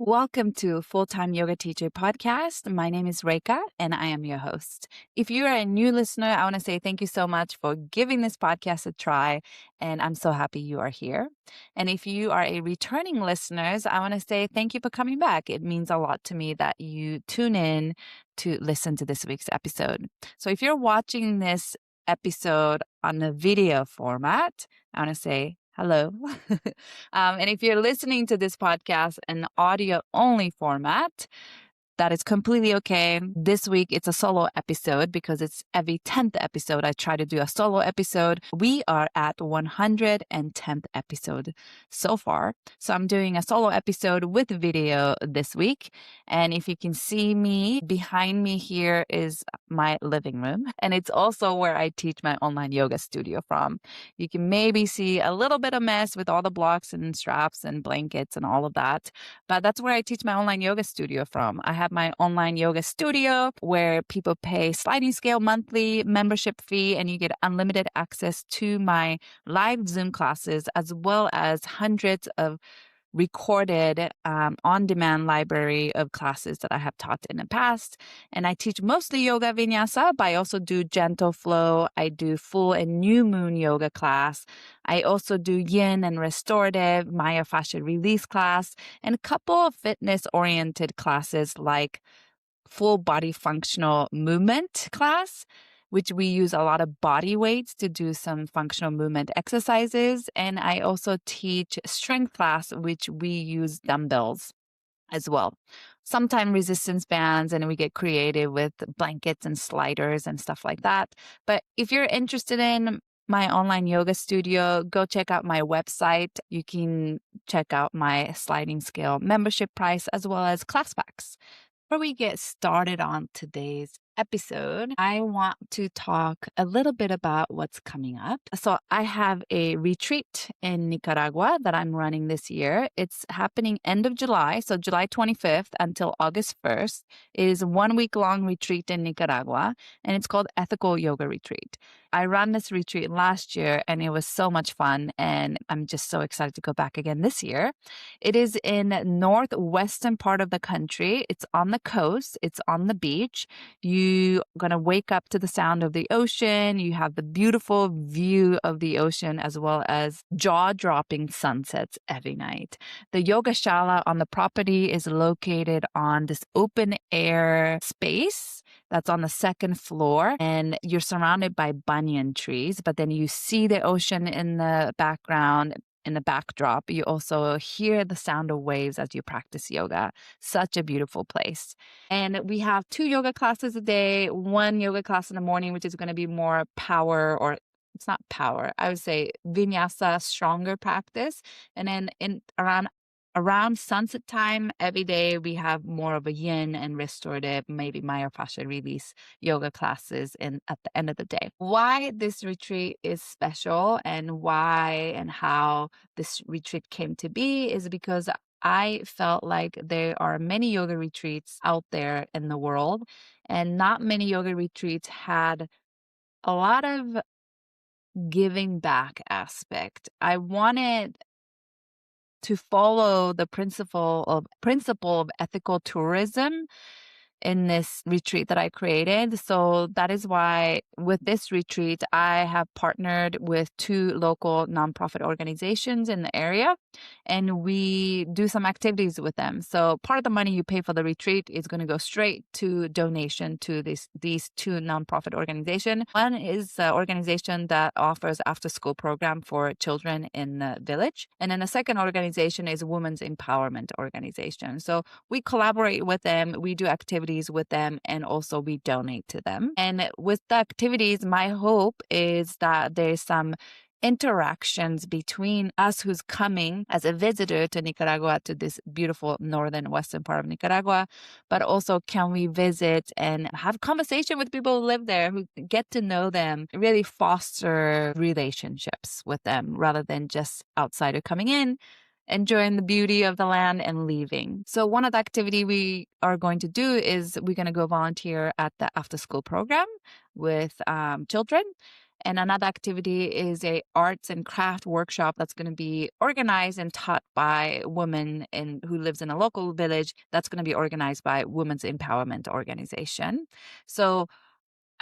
Welcome to Full-Time Yoga Teacher Podcast. My name is Reika and I am your host. If you are a new listener, I want to say thank you so much for giving this podcast a try, and I'm so happy you are here. And if you are a returning listeners, I want to say thank you for coming back. It means a lot to me that you tune in to listen to this week's episode. So if you're watching this episode on the video format, I want to say hello. And if you're listening to this podcast in audio only format, that is completely okay. This week, it's a solo episode because it's every 10th episode. I try to do a solo episode. We are at 110th episode so far. So I'm doing a solo episode with video this week. And if you can see me, behind me here is my living room. And it's also where I teach my online yoga studio from. You can maybe see a little bit of mess with all the blocks and straps and blankets and all of that. But that's where I teach my online yoga studio from. I have my online yoga studio where people pay sliding scale monthly membership fee, and you get unlimited access to my live Zoom classes, as well as hundreds of recorded on-demand library of classes that I have taught in the past. And I teach mostly yoga vinyasa, but I also do gentle flow. I do full and new moon yoga class. I also do yin and restorative, myofascial release class, and a couple of fitness-oriented classes like full body functional movement class, which we use a lot of body weights to do some functional movement exercises. And I also teach strength class, which we use dumbbells as well. Sometimes resistance bands, and we get creative with blankets and sliders and stuff like that. But if you're interested in my online yoga studio, go check out my website. You can check out my sliding scale membership price as well as class packs. Before we get started on today's episode, I want to talk a little bit about what's coming up. So I have a retreat in Nicaragua that I'm running this year. It's happening end of July, so July 25th until August 1st. It is a 1-week-long retreat in Nicaragua, and it's called Ethical Yoga Retreat. I ran this retreat last year, and it was so much fun, and I'm just so excited to go back again this year. It is in northwestern part of the country. It's on the coast. It's on the beach. You're going to wake up to the sound of the ocean. You have the beautiful view of the ocean as well as jaw-dropping sunsets every night. The yoga shala on the property is located on this open air space that's on the second floor, and you're surrounded by banyan trees, but then you see the ocean in the background. In the backdrop, you also hear the sound of waves as you practice yoga. Such a beautiful place. And we have 2 yoga classes a day, 1 yoga class in the morning, which is going to be more power, or it's not power, I would say vinyasa, stronger practice. And then around sunset time every day, we have more of a yin and restorative, maybe myofascial release yoga classes at the end of the day. Why this retreat is special and why and how this retreat came to be is because I felt like there are many yoga retreats out there in the world, and not many yoga retreats had a lot of giving back aspect. I wanted to follow the principle of ethical tourism in this retreat that I created. So that is why with this retreat, I have partnered with 2 local nonprofit organizations in the area, and we do some activities with them. So part of the money you pay for the retreat is going to go straight to donation to these 2 nonprofit organizations. One is an organization that offers after-school program for children in the village. And then the second organization is a women's empowerment organization. So we collaborate with them. We do activities with them, and also we donate to them. And with the activities, my hope is that there's some interactions between us who's coming as a visitor to Nicaragua, to this beautiful northern western part of Nicaragua, but also can we visit and have conversation with people who live there, who get to know them, really foster relationships with them rather than just outsider coming in, enjoying the beauty of the land and leaving. So one of the activity we are going to do is we're going to go volunteer at the after school program with children. And another activity is a arts and craft workshop that's going to be organized and taught by women who lives in a local village. That's going to be organized by Women's Empowerment Organization. So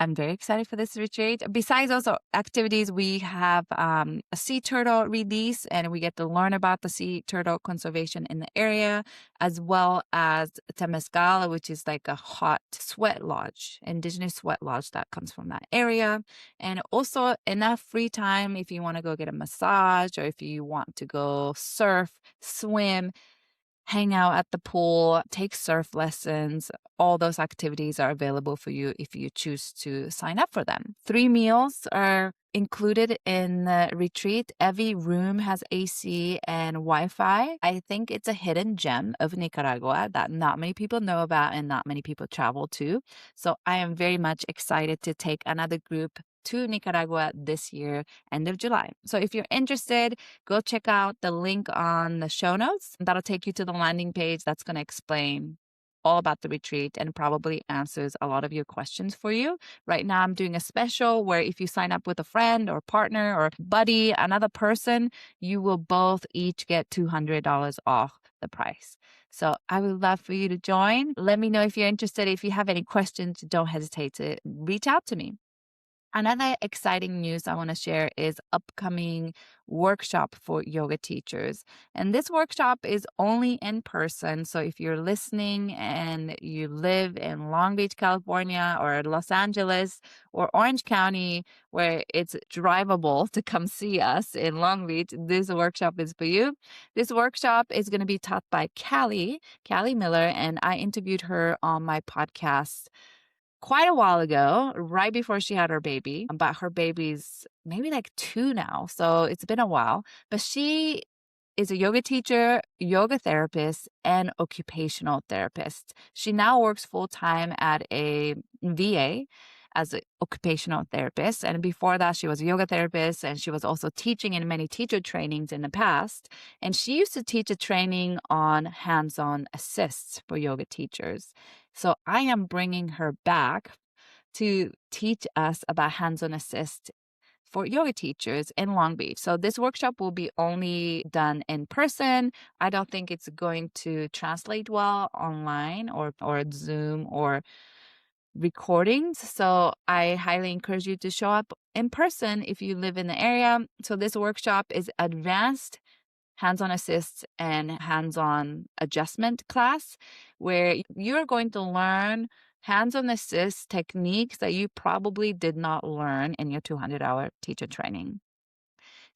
I'm very excited for this retreat. Besides those activities, we have a sea turtle release, and we get to learn about the sea turtle conservation in the area, as well as Temescal, which is like a hot sweat lodge, indigenous sweat lodge that comes from that area. And also enough free time if you want to go get a massage, or if you want to go surf, swim, hang out at the pool, take surf lessons. All those activities are available for you if you choose to sign up for them. 3 meals are included in the retreat. Every room has AC and Wi-Fi. I think it's a hidden gem of Nicaragua that not many people know about and not many people travel to. So I am very much excited to take another group to Nicaragua this year, end of July. So if you're interested, go check out the link on the show notes. That'll take you to the landing page that's going to explain all about the retreat and probably answers a lot of your questions for you. Right now, I'm doing a special where if you sign up with a friend or partner or buddy, another person, you will both each get $200 off the price. So I would love for you to join. Let me know if you're interested. If you have any questions, don't hesitate to reach out to me. Another exciting news I want to share is upcoming workshop for yoga teachers. And this workshop is only in person. So if you're listening and you live in Long Beach, California, or Los Angeles or Orange County, where it's drivable to come see us in Long Beach, this workshop is for you. This workshop is going to be taught by Kallie Miller, and I interviewed her on my podcast quite a while ago, right before she had her baby, but her baby's maybe like 2 now. So it's been a while. But she is a yoga teacher, yoga therapist, and occupational therapist. She now works full time at a VA as an occupational therapist. And before that, she was a yoga therapist, and she was also teaching in many teacher trainings in the past. And she used to teach a training on hands-on assists for yoga teachers. So I am bringing her back to teach us about hands-on assist for yoga teachers in Long Beach. So this workshop will be only done in person. I don't think it's going to translate well online or Zoom or recordings. So I highly encourage you to show up in person if you live in the area. So this workshop is advanced hands-on assist and hands-on adjustment class, where you're going to learn hands-on assist techniques that you probably did not learn in your 200-hour teacher training.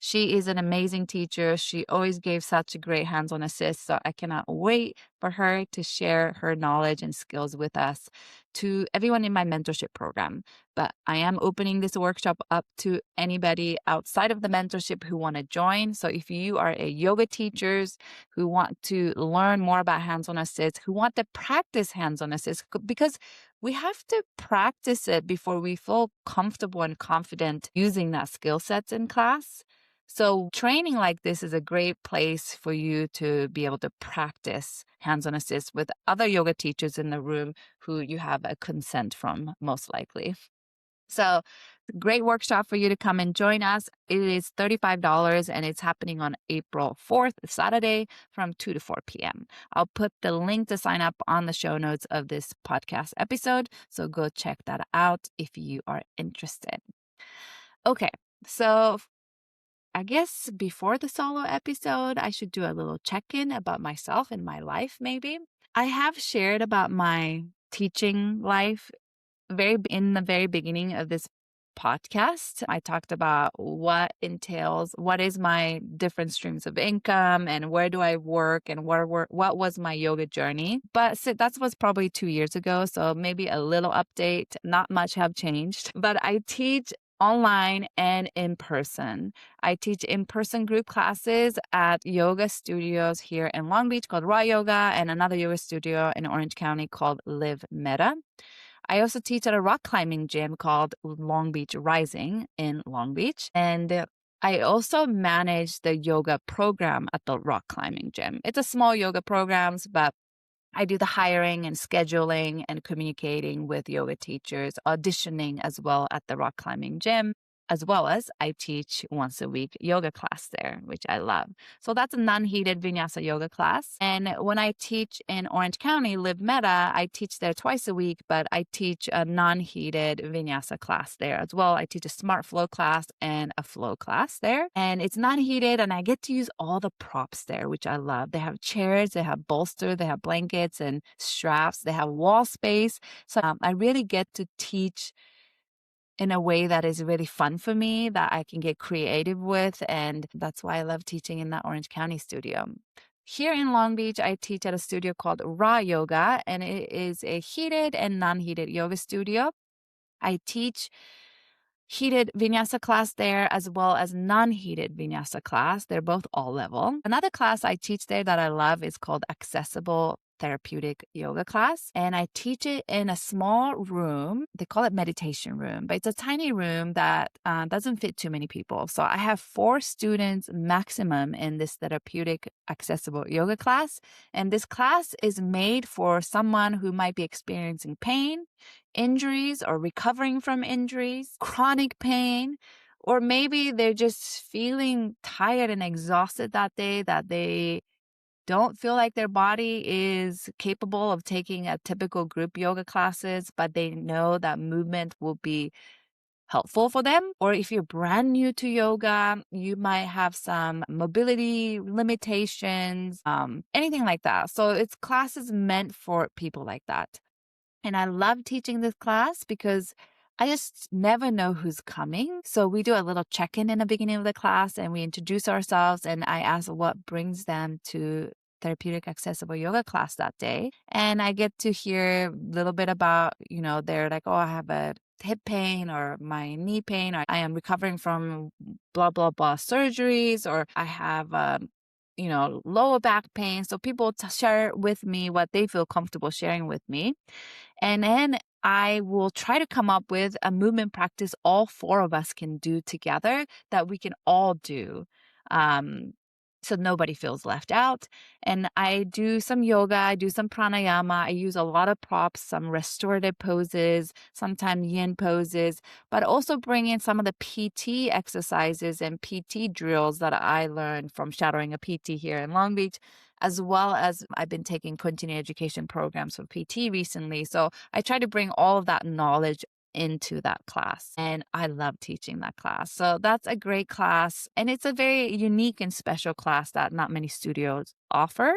She is an amazing teacher. She always gave such a great hands-on assist. So I cannot wait for her to share her knowledge and skills with us, to everyone in my mentorship program. But I am opening this workshop up to anybody outside of the mentorship who want to join. So if you are a yoga teachers who want to learn more about hands-on assist, who want to practice hands-on assist, because we have to practice it before we feel comfortable and confident using that skill sets in class. So training like this is a great place for you to be able to practice hands-on assist with other yoga teachers in the room who you have a consent from, most likely. So great workshop for you to come and join us. It is $35 and it's happening on April 4th, Saturday from 2 to 4 p.m. I'll put the link to sign up on the show notes of this podcast episode. So go check that out if you are interested. Okay, so I guess before the solo episode, I should do a little check-in about myself and my life, maybe. I have shared about my teaching life in the very beginning of this podcast. I talked about what is my different streams of income and where do I work and what was my yoga journey. But that was probably 2 years ago, so maybe a little update. Not much have changed, but I teach online and in person. I teach in-person group classes at yoga studios here in Long Beach called Raw Yoga and another yoga studio in Orange County called Live Meta. I also teach at a rock climbing gym called Long Beach Rising in Long Beach. And I also manage the yoga program at the rock climbing gym. It's a small yoga programs, but I do the hiring and scheduling and communicating with yoga teachers, auditioning as well at the rock climbing gym. as well as I teach once a week yoga class there, which I love. So that's a non-heated vinyasa yoga class. And when I teach in Orange County, Live Meta, I teach there twice a week, but I teach a non-heated vinyasa class there as well. I teach a smart flow class and a flow class there. And it's non-heated, and I get to use all the props there, which I love. They have chairs, they have bolster, they have blankets and straps, they have wall space. So I really get to teach in a way that is really fun for me, that I can get creative with. And that's why I love teaching in that Orange County studio. Here in Long Beach, I teach at a studio called Raw Yoga, and it is a heated and non-heated yoga studio. I teach heated vinyasa class there as well as non-heated vinyasa class. They're both all level. Another class I teach there that I love is called Accessible Therapeutic Yoga class. And I teach it in a small room. They call it meditation room, but it's a tiny room that doesn't fit too many people. So I have 4 students maximum in this therapeutic accessible yoga class. And this class is made for someone who might be experiencing pain, injuries, or recovering from injuries, chronic pain, or maybe they're just feeling tired and exhausted that day, that they don't feel like their body is capable of taking a typical group yoga classes, but they know that movement will be helpful for them. Or if you're brand new to yoga, you might have some mobility limitations, anything like that. So it's classes meant for people like that. And I love teaching this class because I just never know who's coming. So we do a little check-in in the beginning of the class, and we introduce ourselves, and I ask what brings them to therapeutic accessible yoga class that day. And I get to hear a little bit about, they're like, oh, I have a hip pain or my knee pain, or I am recovering from blah, blah, blah surgeries, or I have lower back pain. So people share with me what they feel comfortable sharing with me. And then I will try to come up with a movement practice all 4 of us can do together that we can all do. So nobody feels left out. And I do some yoga, I do some pranayama, I use a lot of props, some restorative poses, sometimes yin poses, but also bring in some of the PT exercises and PT drills that I learned from shadowing a PT here in Long Beach, as well as I've been taking continuing education programs for PT recently. So I try to bring all of that knowledge into that class, and I love teaching that class. So that's a great class, and it's a very unique and special class that not many studios offer.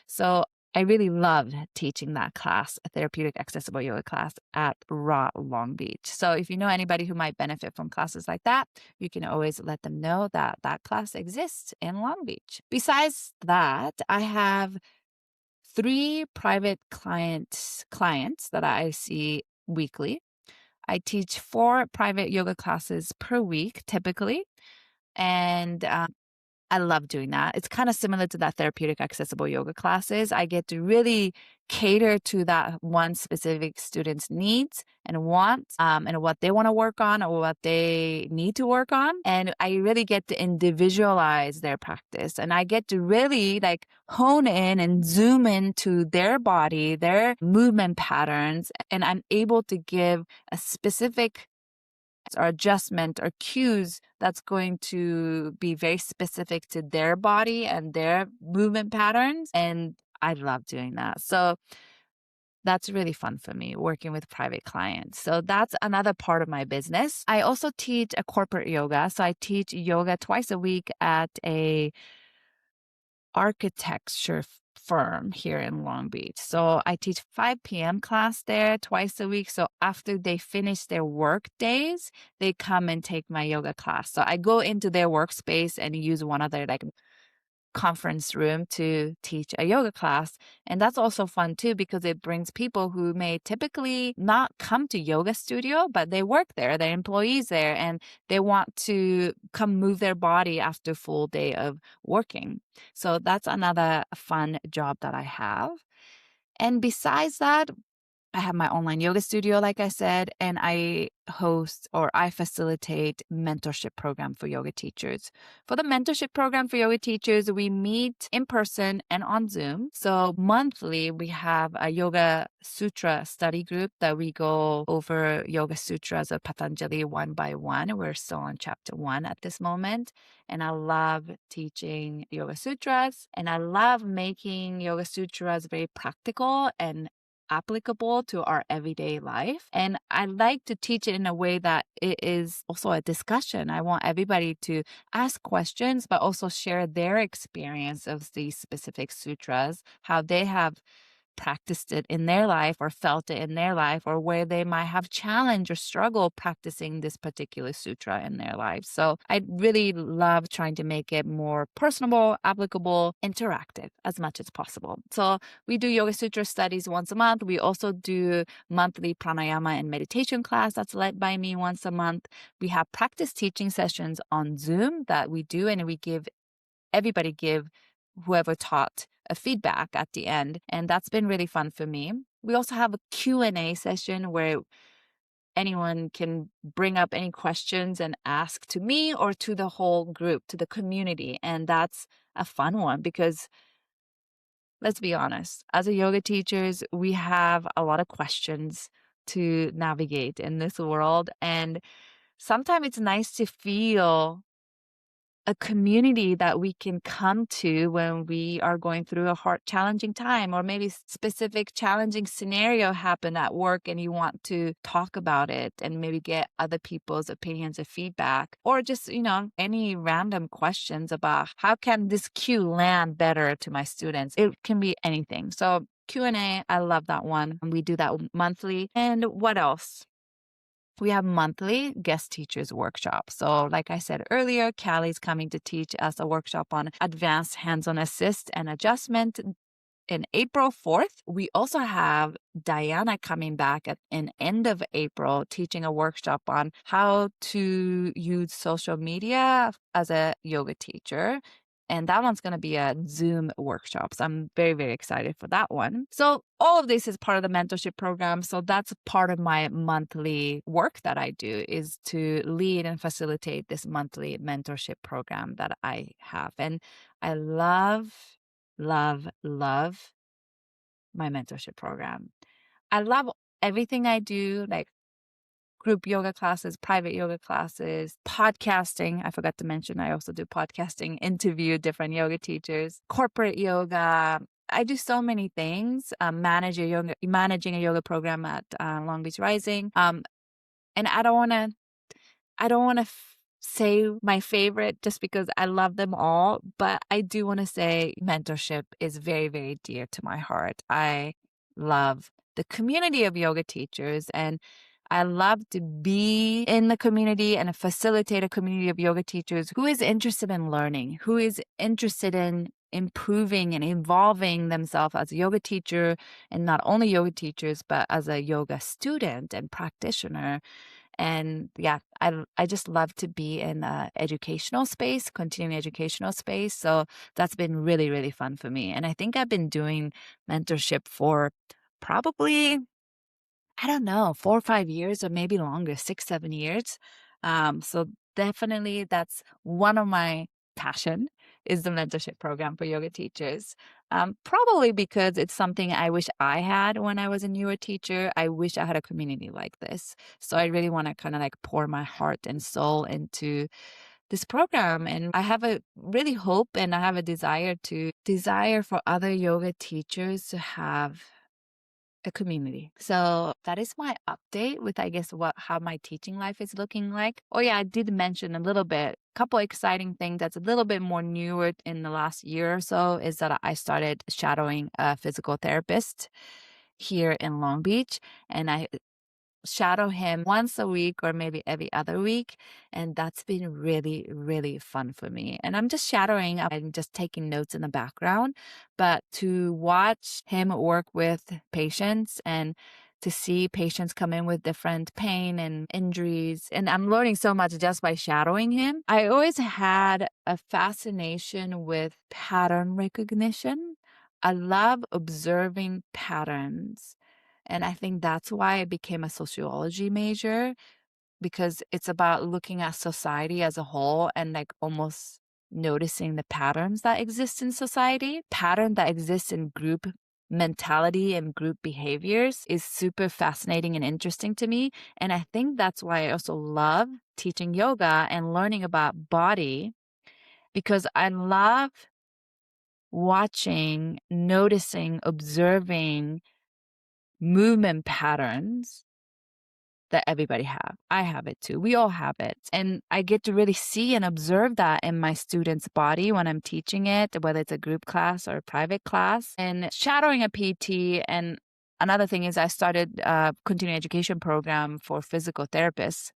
So I really loved teaching that class, a therapeutic accessible yoga class at Raw Long Beach. So if you know anybody who might benefit from classes like that, you can always let them know that that class exists in Long Beach. Besides that, I have 3 private clients that I see weekly. I teach 4 private yoga classes per week, typically. And I love doing that. It's kind of similar to that therapeutic accessible yoga classes. I get to really cater to that one specific student's needs and wants, and what they want to work on or what they need to work on. And I really get to individualize their practice. And I get to really hone in and zoom into their body, their movement patterns. And I'm able to give a specific or adjustment or cues that's going to be very specific to their body and their movement patterns. And I love doing that. So that's really fun for me, working with private clients. So that's another part of my business. I also teach a corporate yoga. So I teach yoga twice a week at a architecture firm here in Long Beach. So I teach 5 p.m. class there twice a week. So after they finish their work days, they come and take my yoga class. So I go into their workspace and use one of their conference room to teach a yoga class. And that's also fun too, because it brings people who may typically not come to yoga studio, but they work there, they're employees there, and they want to come move their body after a full day of working. So that's another fun job that I have. And besides that, I have my online yoga studio, like I said, and I host or I facilitate mentorship program for yoga teachers. For the mentorship program for yoga teachers, we meet in person and on Zoom. So monthly, we have a Yoga Sutra study group that we go over Yoga Sutras of Patanjali one by one. We're still on chapter 1 at this moment. And I love teaching Yoga Sutras, and I love making Yoga Sutras very practical and applicable to our everyday life. And I like to teach it in a way that it is also a discussion. I want everybody to ask questions, but also share their experience of these specific sutras, how they have practiced it in their life or felt it in their life, or where they might have challenge or struggle practicing this particular sutra in their life. So I really love trying to make it more personable, applicable, interactive as much as possible. So we do Yoga Sutra studies once a month. We also do monthly pranayama and meditation class that's led by me once a month. We have practice teaching sessions on Zoom that we do, and we give everybody give whoever taught a feedback at the end, and that's been really fun for me. We also have a Q&A session where anyone can bring up any questions and ask to me or to the whole group, to the community, and that's a fun one because let's be honest, as a yoga teachers, we have a lot of questions to navigate in this world, and sometimes it's nice to feel a community that we can come to when we are going through a hard, challenging time, or maybe specific challenging scenario happen at work and you want to talk about it and maybe get other people's opinions or feedback, or just, any random questions about how can this cue land better to my students. It can be anything. So Q&A, I love that one. We do that monthly. And what else? We have monthly guest teachers workshops. So like I said earlier, Kallie's coming to teach us a workshop on advanced hands-on assist and adjustment in April 4th. We also have Diana coming back in end of April teaching a workshop on how to use social media as a yoga teacher. And that one's going to be a Zoom workshop. So I'm very, very excited for that one. So all of this is part of the mentorship program. So that's part of my monthly work that I do, is to lead and facilitate this monthly mentorship program that I have. And I love my mentorship program. I love everything I do, like group yoga classes, private yoga classes, podcasting. I forgot to mention, I also do podcasting, interview different yoga teachers, corporate yoga. I do so many things, managing a yoga program at Long Beach Rising. And I don't want to say my favorite just because I love them all, but I do want to say mentorship is very, very dear to my heart. I love the community of yoga teachers, and I love to be in the community and facilitate a community of yoga teachers who is interested in learning, who is interested in improving and evolving themselves as a yoga teacher, and not only yoga teachers, but as a yoga student and practitioner. And yeah, I just love to be in a educational space, continuing educational space. So that's been really, really fun for me. And I think I've been doing mentorship for probably, I don't know, 4 or 5 years, or maybe longer, 6, 7 years. So definitely that's one of my passion, is the mentorship program for yoga teachers. Probably because it's something I wish I had when I was a newer teacher. I wish I had a community like this. So I really want to kind of like pour my heart and soul into this program. And I have a really hope, and I have a desire for other yoga teachers to have a community. So that is my update with, I guess, how my teaching life is looking like. Oh yeah, I did mention a little bit, couple exciting things that's a little bit more newer in the last year or so, is that I started shadowing a physical therapist here in Long Beach, and I shadow him once a week or maybe every other week. And that's been really, really fun for me. And I'm just shadowing, I'm just taking notes in the background, but to watch him work with patients and to see patients come in with different pain and injuries. And I'm learning so much just by shadowing him. I always had a fascination with pattern recognition. I love observing patterns And I think that's why I became a sociology major, because it's about looking at society as a whole and like almost noticing the patterns that exist in society. Pattern that exists in group mentality and group behaviors is super fascinating and interesting to me. And I think that's why I also love teaching yoga and learning about body, because I love watching, noticing, observing movement patterns that everybody have. I have it too. We all have it. And I get to really see and observe that in my students' body when I'm teaching it, whether it's a group class or a private class. And shadowing a PT. And another thing is I started a continuing education program for physical therapists.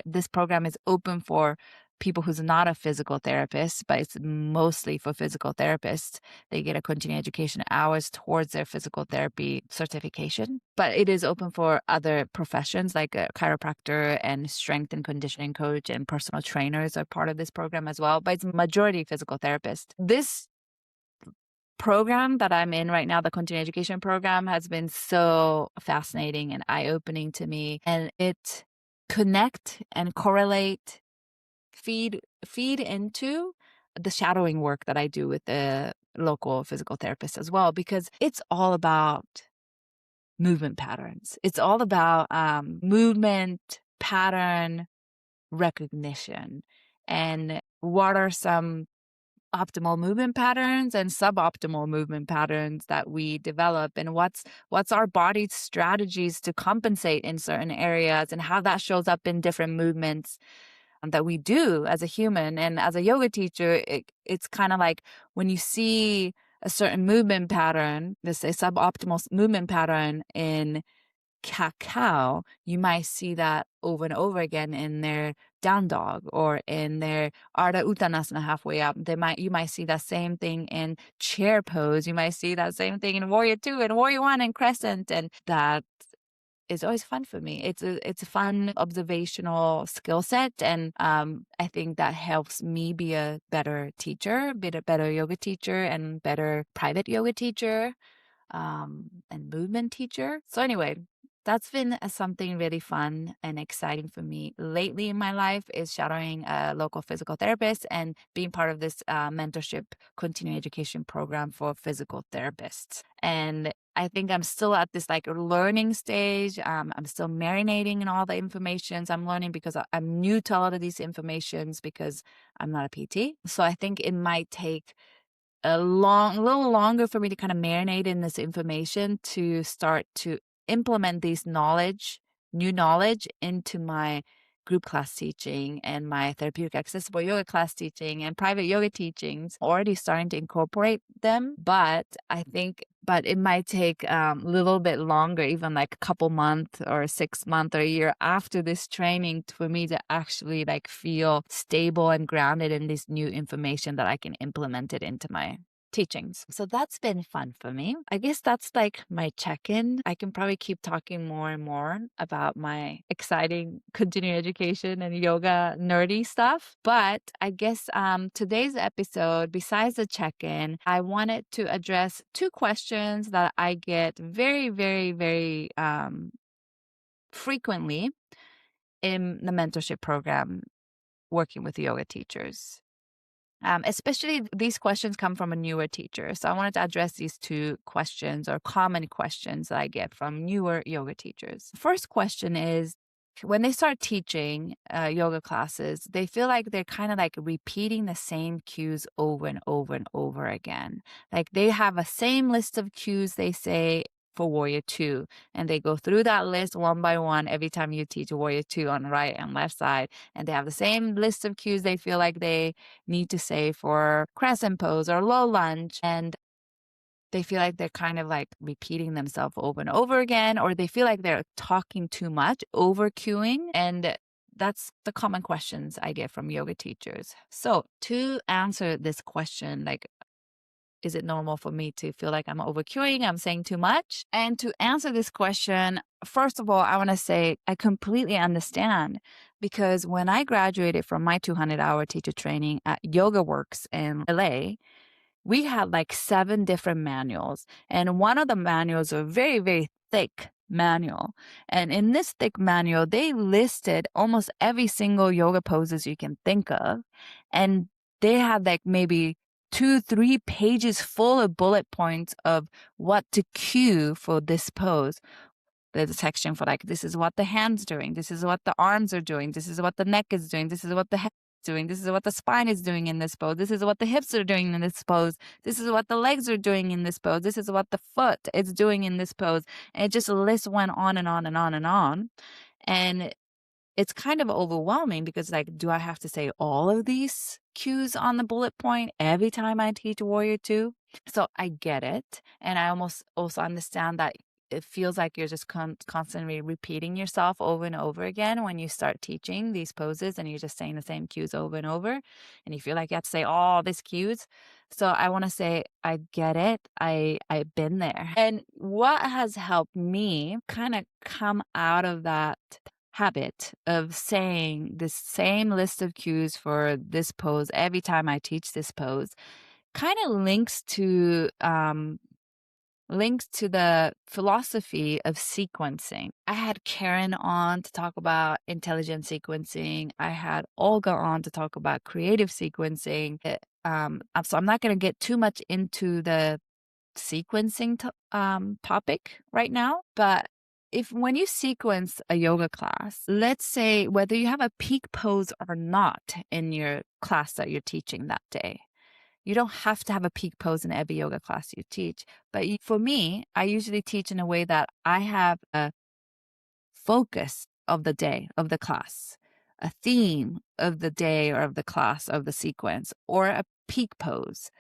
This program is open for people who's not a physical therapist, but it's mostly for physical therapists. They get a continuing education hours towards their physical therapy certification. But it is open for other professions like a chiropractor and strength and conditioning coach and personal trainers are part of this program as well. But it's majority physical therapists. This program that I'm in right now, the continuing education program, has been so fascinating and eye-opening to me. And it connect and correlate, feed into the shadowing work that I do with the local physical therapist as well, because it's all about movement patterns. It's all about movement pattern recognition and what are some optimal movement patterns and suboptimal movement patterns that we develop, and what's our body's strategies to compensate in certain areas and how that shows up in different movements that we do as a human. And as a yoga teacher, it's kind of like when you see a certain movement pattern, let's say suboptimal movement pattern in cacao, you might see that over and over again in their down dog or in their Ardha Uttanasana halfway up. You might see that same thing in chair pose. You might see that same thing in Warrior 2 and Warrior 1 and Crescent. And that is always fun for me. It's a fun observational skill set. And I think that helps me be a better teacher, be a better yoga teacher and better private yoga teacher and movement teacher. So anyway, that's been something really fun and exciting for me lately in my life, is shadowing a local physical therapist and being part of this mentorship continuing education program for physical therapists. And I think I'm still at this like learning stage. I'm still marinating in all the informations I'm learning because I'm new to a lot of these informations because I'm not a PT. So I think it might take a little longer for me to kind of marinate in this information to start to implement new knowledge into my group class teaching and my therapeutic accessible yoga class teaching and private yoga teachings. Already starting to incorporate them, but it might take a little bit longer, even like a couple months or 6 months or a year after this training for me to actually like feel stable and grounded in this new information that I can implement it into my teachings. So that's been fun for me. I guess that's like my check-in. I can probably keep talking more and more about my exciting continuing education and yoga nerdy stuff. But I guess today's episode, besides the check-in, I wanted to address two questions that I get very, very, very frequently in the mentorship program working with yoga teachers. Especially these questions come from a newer teacher. So I wanted to address these two questions or common questions that I get from newer yoga teachers. First question is, when they start teaching yoga classes, they feel like they're kind of like repeating the same cues over and over and over again. Like they have a same list of cues, they say, for Warrior 2. And they go through that list one by one every time you teach Warrior 2 on the right and left side. And they have the same list of cues they feel like they need to say for crescent pose or low lunge. And they feel like they're kind of like repeating themselves over and over again, or they feel like they're talking too much, over cueing. And that's the common questions I get from yoga teachers. So to answer this question, like, is it normal for me to feel like I'm overcueing, I'm saying too much? And to answer this question, first of all, I want to say I completely understand, because when I graduated from my 200-hour teacher training at Yoga Works in LA, we had like 7 different manuals. And one of the manuals are very, very thick manual. And in this thick manual, they listed almost every single yoga poses you can think of. And they had like maybe 2-3 pages full of bullet points of what to cue for this pose. There's a section for like, this is what the hands doing, this is what the arms are doing, this is what the neck is doing, this is what the head is doing, this is what the spine is doing in this pose, this is what the hips are doing in this pose, this is what the legs are doing in this pose, this is what the foot is doing in this pose. And it just list went on and on and on and on. And it's kind of overwhelming because like, do I have to say all of these cues on the bullet point every time I teach Warrior 2? So I get it. And I almost also understand that it feels like you're just constantly repeating yourself over and over again when you start teaching these poses and you're just saying the same cues over and over. And you feel like you have to say all these cues. So I want to say, I get it. I've been there. And what has helped me kind of come out of that habit of saying the same list of cues for this pose every time I teach this pose kind of links to the philosophy of sequencing. I had Karen on to talk about intelligent sequencing. I had Olga on to talk about creative sequencing. So I'm not going to get too much into the sequencing topic right now, but when you sequence a yoga class, let's say whether you have a peak pose or not in your class that you're teaching that day, you don't have to have a peak pose in every yoga class you teach. But for me, I usually teach in a way that I have a focus of the day, of the class, a theme of the day or of the class, of the sequence, or a peak pose.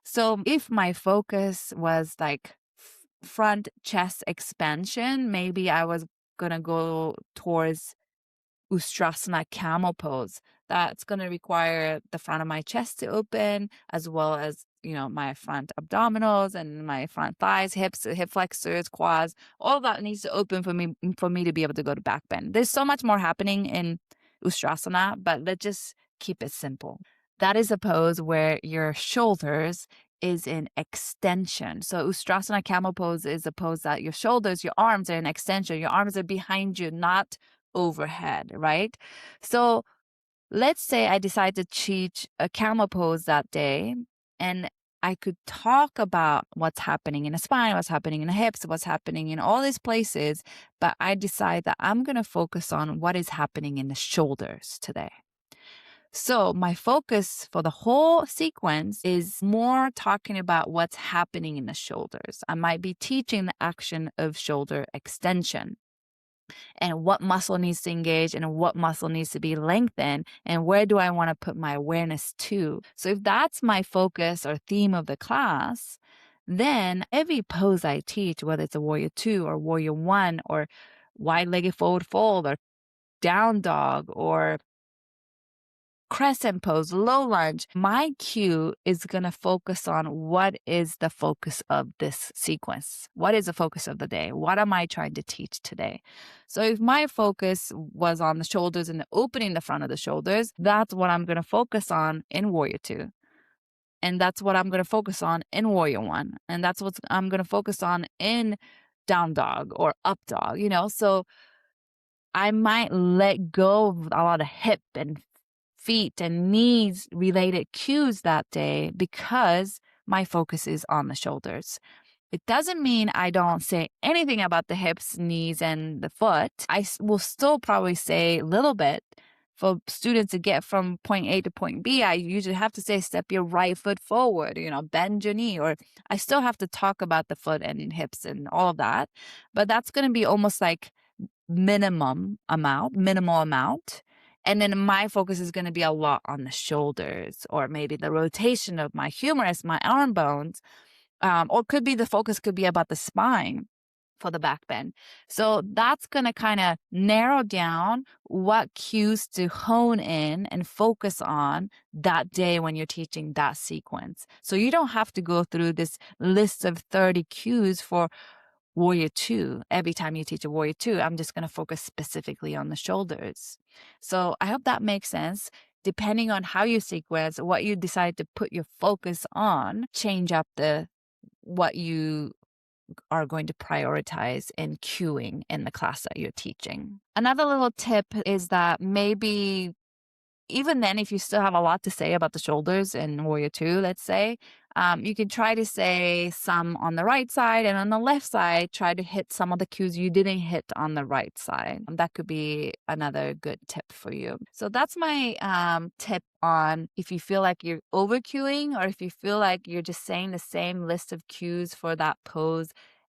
So if my focus was like front chest expansion, maybe I was going to go towards Ustrasana camel pose. That's going to require the front of my chest to open, as well as, my front abdominals and my front thighs, hips, hip flexors, quads. All that needs to open for me to be able to go to back bend. There's so much more happening in Ustrasana, but let's just keep it simple. That is a pose where your shoulders is in extension. So Ustrasana camel pose is a pose that your shoulders, your arms are in extension. Your arms are behind you, not overhead, right? So let's say I decide to teach a camel pose that day, and I could talk about what's happening in the spine, what's happening in the hips, what's happening in all these places, but I decide that I'm going to focus on what is happening in the shoulders today. So my focus for the whole sequence is more talking about what's happening in the shoulders. I might be teaching the action of shoulder extension and what muscle needs to engage and what muscle needs to be lengthened and where do I want to put my awareness to. So if that's my focus or theme of the class, then every pose I teach, whether it's a Warrior 2 or Warrior 1 or wide-legged forward fold or down dog or crescent pose, low lunge, my cue is going to focus on what is the focus of this sequence. What is the focus of the day? What am I trying to teach today? So if my focus was on the shoulders and opening the front of the shoulders, that's what I'm going to focus on in Warrior 2. And that's what I'm going to focus on in Warrior 1. And that's what I'm going to focus on in down dog or up dog, So I might let go of a lot of hip and feet and knees related cues that day because my focus is on the shoulders. It doesn't mean I don't say anything about the hips, knees, and the foot. I will still probably say a little bit. For students to get from point A to point B, I usually have to say, step your right foot forward, bend your knee, or I still have to talk about the foot and hips and all of that. But that's going to be almost like minimal amount. And then my focus is going to be a lot on the shoulders or maybe the rotation of my humerus, my arm bones, or the focus could be about the spine for the back bend. So that's going to kind of narrow down what cues to hone in and focus on that day when you're teaching that sequence. So you don't have to go through this list of 30 cues for Warrior 2. Every time you teach a Warrior 2, I'm just going to focus specifically on the shoulders. So I hope that makes sense. depending on how you sequence, what you decide to put your focus on, change up what you are going to prioritize in cueing in the class that you're teaching. Another little tip is that maybe even then, if you still have a lot to say about the shoulders in Warrior 2, let's say, you can try to say some on the right side, and on the left side, try to hit some of the cues you didn't hit on the right side. That could be another good tip for you. So that's my tip on if you feel like you're over cueing, or if you feel like you're just saying the same list of cues for that pose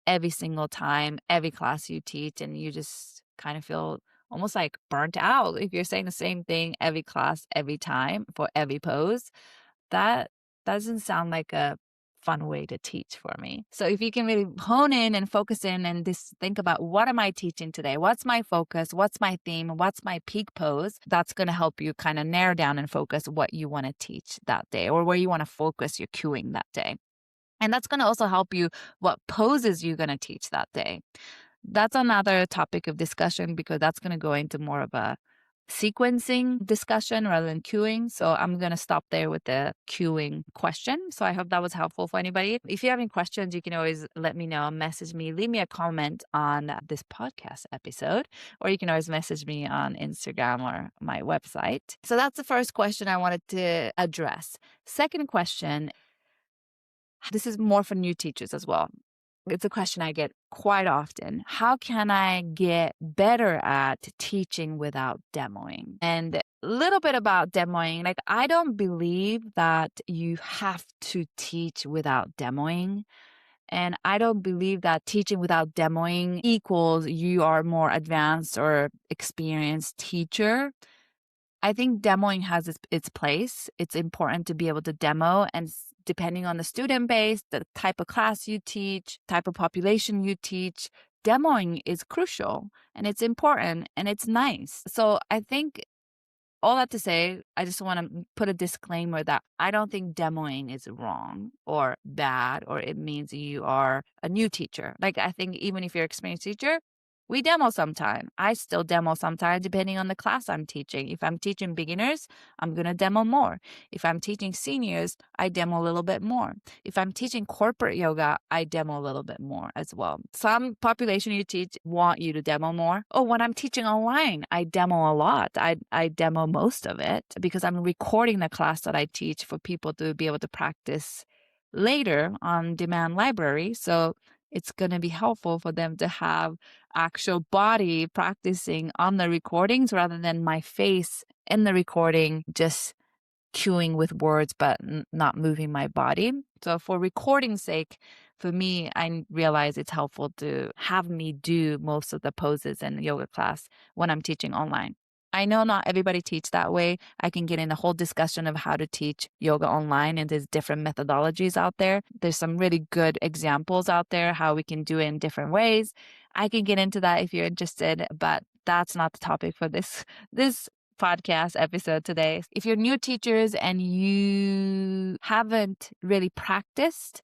every single time, every class you teach, and you just kind of feel almost like burnt out if you're saying the same thing every class, every time for every pose. That doesn't sound like a fun way to teach for me. So if you can really hone in and focus in and just think about, what am I teaching today? What's my focus? What's my theme? What's my peak pose? That's going to help you kind of narrow down and focus what you want to teach that day, or where you want to focus your cueing that day. And that's going to also help you what poses you're going to teach that day. That's another topic of discussion, because that's going to go into more of a sequencing discussion rather than cueing. So I'm going to stop there with the cueing question. So I hope that was helpful for anybody. If you have any questions, you can always let me know, message me, leave me a comment on this podcast episode, or you can always message me on Instagram or my website. So that's the first question I wanted to address. Second question, this is more for new teachers as well. It's a question I get quite often. How can I get better at teaching without demoing? And a little bit about demoing, like, I don't believe that you have to teach without demoing. And I don't believe that teaching without demoing equals you are more advanced or experienced teacher. I think demoing has its place. It's important to be able to demo, and depending on the student base, the type of class you teach, type of population you teach, demoing is crucial and it's important and it's nice. So I think all that to say, I just want to put a disclaimer that I don't think demoing is wrong or bad, or it means you are a new teacher. Like, I think even if you're an experienced teacher, we demo sometime. I still demo sometimes depending on the class I'm teaching. If I'm teaching beginners, I'm going to demo more. If I'm teaching seniors, I demo a little bit more. If I'm teaching corporate yoga, I demo a little bit more as well. Some population you teach want you to demo more. Oh, when I'm teaching online, I demo a lot. I demo most of it because I'm recording the class that I teach for people to be able to practice later on demand library. So it's going to be helpful for them to have actual body practicing on the recordings rather than my face in the recording, just cueing with words but not moving my body. So for recording's sake, for me, I realize it's helpful to have me do most of the poses in yoga class when I'm teaching online. I know not everybody teach that way. I can get in a whole discussion of how to teach yoga online, and there's different methodologies out there. There's some really good examples out there how we can do it in different ways. I can get into that if you're interested, but that's not the topic for this podcast episode today. If you're new teachers and you haven't really practiced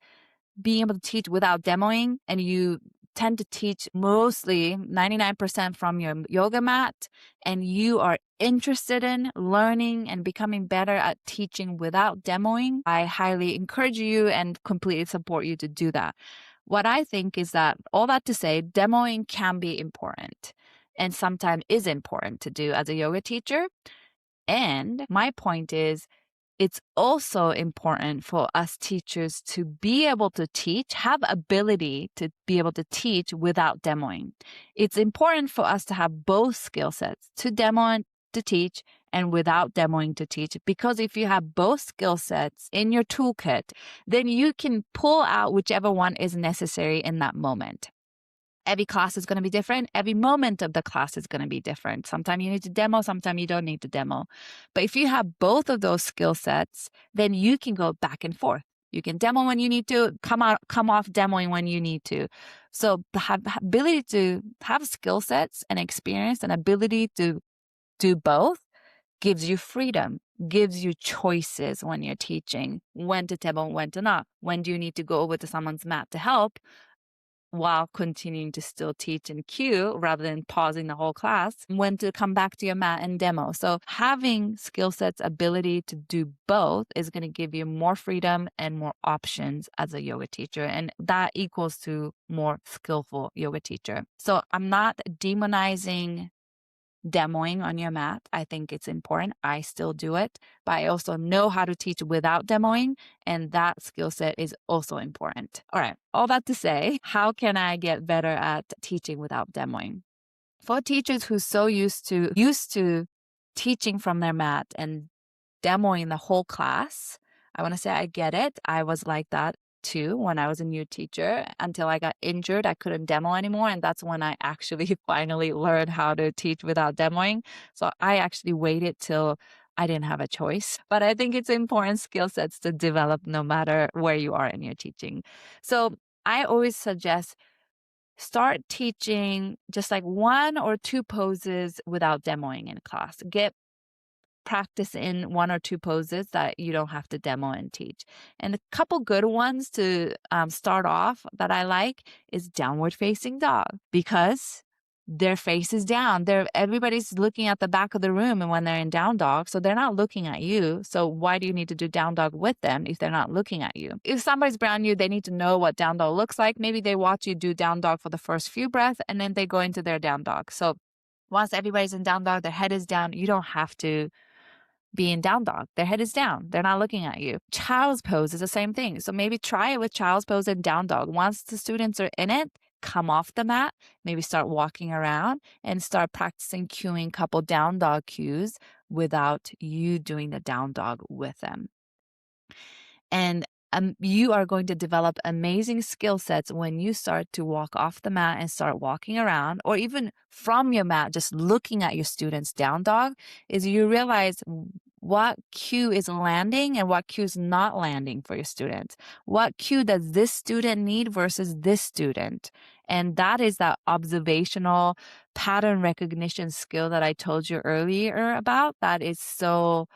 being able to teach without demoing, and you tend to teach mostly 99% from your yoga mat, and you are interested in learning and becoming better at teaching without demoing, I highly encourage you and completely support you to do that. What I think is that, all that to say, demoing can be important and sometimes is important to do as a yoga teacher. And my point is, it's also important for us teachers to be able to teach, have ability to be able to teach without demoing. It's important for us to have both skill sets, to demo and to teach, and without demoing to teach. Because if you have both skill sets in your toolkit, then you can pull out whichever one is necessary in that moment. Every class is going to be different. Every moment of the class is going to be different. Sometimes you need to demo, sometimes you don't need to demo. But if you have both of those skill sets, then you can go back and forth. You can demo when you need to, come off demoing when you need to. So the ability to have skill sets and experience and ability to do both gives you freedom, gives you choices when you're teaching, when to demo, when to not. When do you need to go over to someone's mat to help? while continuing to still teach and cue rather than pausing the whole class, when to come back to your mat and demo. So having skill sets, ability to do both is going to give you more freedom and more options as a yoga teacher. And that equals to more skillful yoga teacher. So I'm not demonizing demoing on your mat. I think it's important. I still do it, but I also know how to teach without demoing, and that skill set is also important. All right, all that to say, how can I get better at teaching without demoing? For teachers who so used to teaching from their mat and demoing the whole class, I want to say I get it. I was like that too when I was a new teacher. Until I got injured, I couldn't demo anymore. And that's when I actually finally learned how to teach without demoing. So I actually waited till I didn't have a choice. But I think it's important skill sets to develop no matter where you are in your teaching. So I always suggest start teaching just like 1 or 2 poses without demoing in class. Get practice in 1 or 2 poses that you don't have to demo and teach. And a couple good ones to start off that I like is downward facing dog, because their face is down. Everybody's looking at the back of the room and when they're in down dog, so they're not looking at you. So why do you need to do down dog with them if they're not looking at you? If somebody's brand new, they need to know what down dog looks like. Maybe they watch you do down dog for the first few breaths and then they go into their down dog. So once everybody's in down dog, their head is down, you don't have to be in down dog. Their head is down. They're not looking at you. Child's pose is the same thing. So maybe try it with child's pose and down dog. Once the students are in it, come off the mat, maybe start walking around and start practicing cueing couple down dog cues without you doing the down dog with them. And you are going to develop amazing skill sets when you start to walk off the mat and start walking around, or even from your mat, just looking at your students down dog, is you realize what cue is landing and what cue is not landing for your students. What cue does this student need versus this student? And that is that observational pattern recognition skill that I told you earlier about. That is so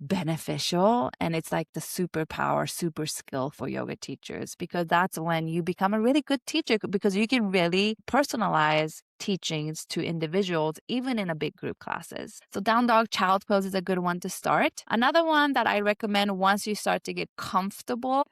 beneficial, and it's like the superpower, super skill for yoga teachers, because that's when you become a really good teacher, because you can really personalize teachings to individuals, even in a big group classes. So down dog, child pose is a good one to start. Another one that I recommend once you start to get comfortable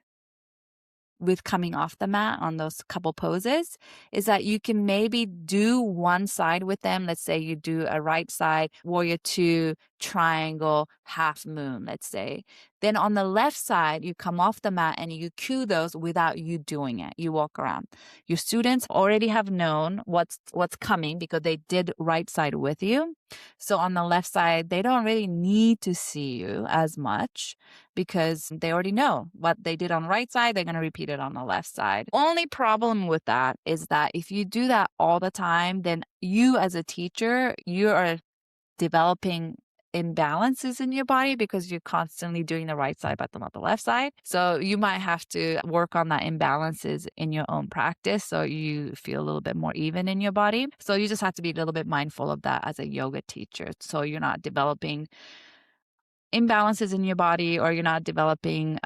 with coming off the mat on those couple poses is that you can maybe do one side with them. Let's say you do a right side, warrior 2, triangle, half moon, let's say. Then on the left side, you come off the mat and you cue those without you doing it. You walk around. Your students already have known what's coming because they did right side with you. So on the left side, they don't really need to see you as much because they already know what they did on the right side, they're going to repeat it on the left side. Only problem with that is that if you do that all the time, then you as a teacher, you are developing imbalances in your body because you're constantly doing the right side but not the left side. So you might have to work on that imbalances in your own practice so you feel a little bit more even in your body. So you just have to be a little bit mindful of that as a yoga teacher, so you're not developing imbalances in your body, or you're not developing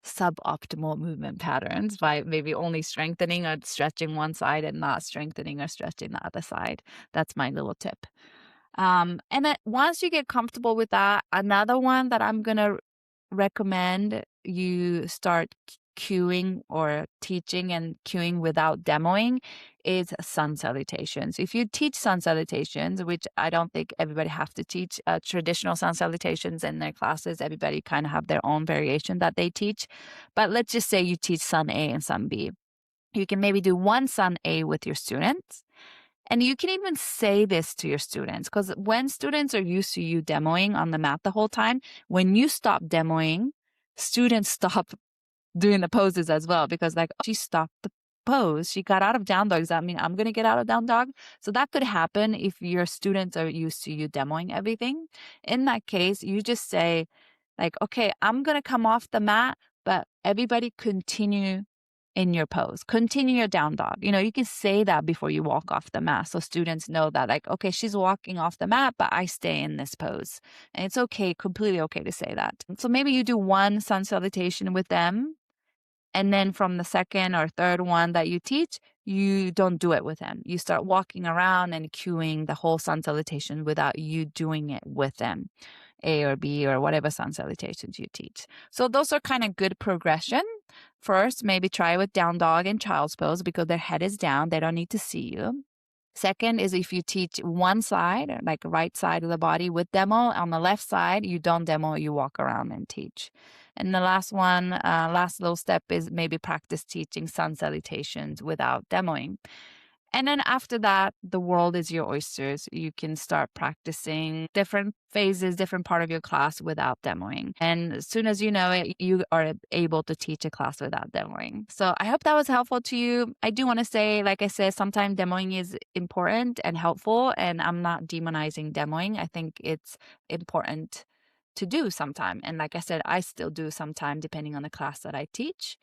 suboptimal movement patterns by maybe only strengthening or stretching one side and not strengthening or stretching the other side. That's my little tip. And then once you get comfortable with that, another one that I'm going to recommend you start cueing or teaching and cueing without demoing is sun salutations. If you teach sun salutations, which I don't think everybody have to teach traditional sun salutations in their classes, everybody kind of have their own variation that they teach. But let's just say you teach sun A and sun B. You can maybe do one sun A with your students. And you can even say this to your students, because when students are used to you demoing on the mat the whole time, when you stop demoing, students stop doing the poses as well, because like, oh, she stopped the pose. She got out of down dog. Does that mean I'm going to get out of down dog? So that could happen if your students are used to you demoing everything. In that case, you just say like, okay, I'm going to come off the mat, but everybody continue in your pose, continue your down dog. You can say that before you walk off the mat. So students know that like, okay, she's walking off the mat, but I stay in this pose. And it's okay, completely okay to say that. So maybe you do one sun salutation with them And then from the second or third one that you teach, you don't do it with them. You start walking around and cueing the whole sun salutation without you doing it with them, A or B or whatever sun salutations you teach. So those are kind of good progression. First, maybe try with down dog and child's pose because their head is down. They don't need to see you. Second is if you teach one side, like right side of the body with demo, on the left side, you don't demo, you walk around and teach. And the last one, last little step is maybe practice teaching sun salutations without demoing. And then after that, the world is your oysters. You can start practicing different phases, different part of your class without demoing. And as soon as you know it, you are able to teach a class without demoing. So I hope that was helpful to you. I do want to say, like I said, sometimes demoing is important and helpful, and I'm not demonizing demoing. I think it's important to do sometime. And like I said, I still do sometime depending on the class that I teach.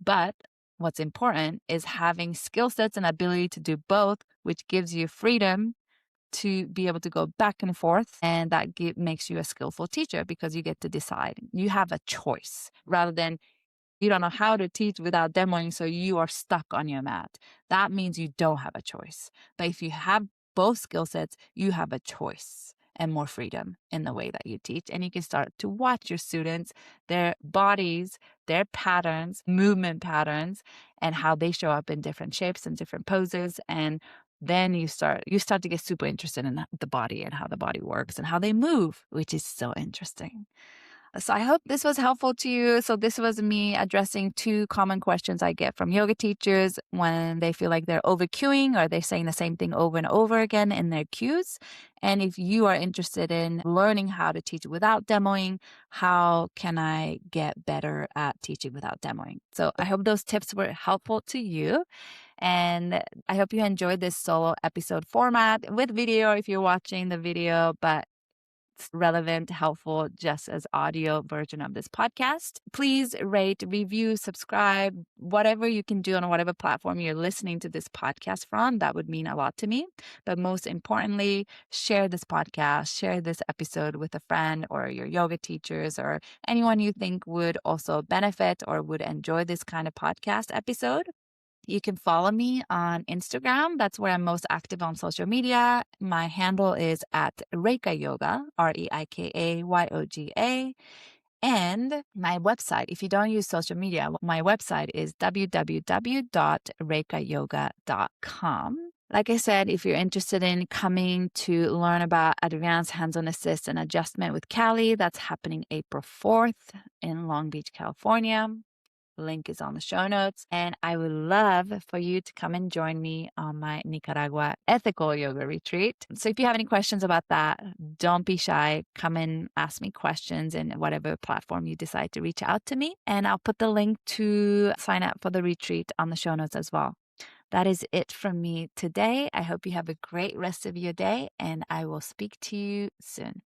But what's important is having skill sets and ability to do both, which gives you freedom to be able to go back and forth. And that makes you a skillful teacher because you get to decide. You have a choice rather than you don't know how to teach without demoing, so you are stuck on your mat. That means you don't have a choice. But if you have both skill sets, you have a choice and more freedom in the way that you teach. And you can start to watch your students, their bodies, their patterns, movement patterns, and how they show up in different shapes and different poses. And then you start to get super interested in the body and how the body works and how they move, which is so interesting. So I hope this was helpful to you. So this was me addressing 2 common questions I get from yoga teachers when they feel like they're over cueing or they're saying the same thing over and over again in their cues. And if you are interested in learning how to teach without demoing, how can I get better at teaching without demoing? So I hope those tips were helpful to you. And I hope you enjoyed this solo episode format with video if you're watching the video, but relevant, helpful, just as audio version of this podcast. Please rate, review, subscribe, whatever you can do on whatever platform you're listening to this podcast from. That would mean a lot to me. But most importantly, share this podcast, share this episode with a friend or your yoga teachers or anyone you think would also benefit or would enjoy this kind of podcast episode. You can follow me on Instagram. That's where I'm most active on social media. My handle is at Reika Yoga, ReikaYoga. And my website, if you don't use social media, my website is www.reikayoga.com. Like I said, if you're interested in coming to learn about advanced hands-on assist and adjustment with Kallie, that's happening April 4th in Long Beach, California. Link is on the show notes. And I would love for you to come and join me on my Nicaragua ethical yoga retreat. So if you have any questions about that, don't be shy. Come and ask me questions in whatever platform you decide to reach out to me. And I'll put the link to sign up for the retreat on the show notes as well. That is it from me today. I hope you have a great rest of your day, and I will speak to you soon.